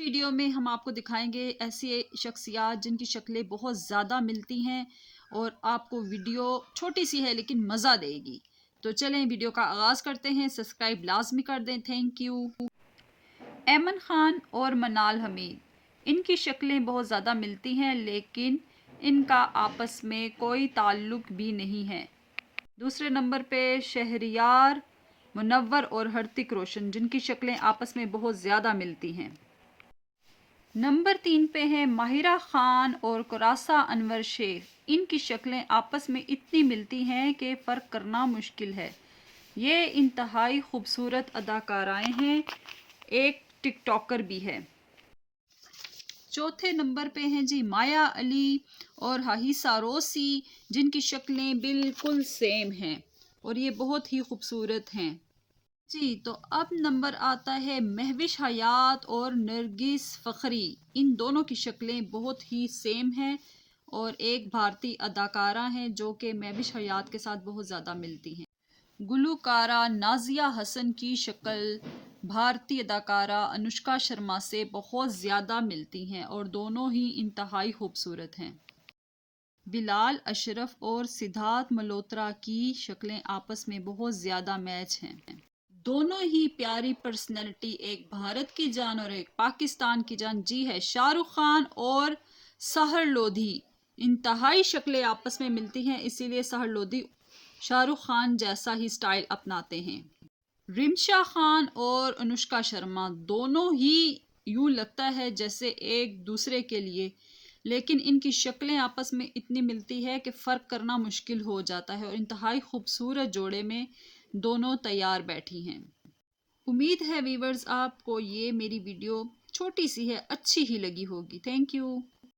Video میں ہم آپ کو دکھائیں گے ایسی شخصیات جن کی شکلیں بہت زیادہ ملتی ہیں اور آپ کو ویڈیو چھوٹی سی ہے لیکن مزہ دے گی. تو چلیں ویڈیو کا آغاز کرتے ہیں. سبسکرائب لازمی کر دیں. Thank you. ایمن خان اور منال حمید، ان کی شکلیں بہت زیادہ ملتی ہیں لیکن ان کا آپس میں کوئی تعلق بھی نہیں ہے. دوسرے نمبر پہ شہریار منور اور ہرتک روشن، جن کی شکلیں آپس میں بہت زیادہ ملتی ہیں. نمبر 3 پہ ہے ماہرہ خان اور قراسہ انور شیخ. ان کی شکلیں آپس میں اتنی ملتی ہیں کہ فرق کرنا مشکل ہے. یہ انتہائی خوبصورت اداکارائیں ہیں، ایک ٹک ٹاکر بھی ہے. چوتھے نمبر پہ ہیں جی مایا علی اور حہیثہ روسی، جن کی شکلیں بالکل سیم ہیں اور یہ بہت ہی خوبصورت ہیں. جی تو اب نمبر آتا ہے مہوش حیات اور نرگس فخری. ان دونوں کی شکلیں بہت ہی سیم ہیں اور ایک بھارتی اداکارہ ہیں جو کہ مہوش حیات کے ساتھ بہت زیادہ ملتی ہیں. گلوکارہ نازیہ حسن کی شکل بھارتی اداکارہ انوشکا شرما سے بہت زیادہ ملتی ہیں اور دونوں ہی انتہائی خوبصورت ہیں. بلال اشرف اور سدھارتھ ملہوترا کی شکلیں آپس میں بہت زیادہ میچ ہیں. دونوں ہی پیاری پرسنالٹی، ایک بھارت کی جان اور ایک پاکستان کی جان. جی ہے شاہ رخ خان اور سہر لودھی. انتہائی شکلیں آپس میں ملتی ہیں، اسی لیے سہر لودھی شاہ رخ خان جیسا ہی سٹائل اپناتے ہیں. رمشا خان اور انوشکا شرما دونوں ہی یوں لگتا ہے جیسے ایک دوسرے کے لیے، لیکن ان کی شکلیں آپس میں اتنی ملتی ہے کہ فرق کرنا مشکل ہو جاتا ہے اور انتہائی خوبصورت جوڑے میں دونوں تیار بیٹھی ہیں. امید ہے ویورز آپ کو یہ میری ویڈیو چھوٹی سی ہے اچھی ہی لگی ہوگی. Thank you.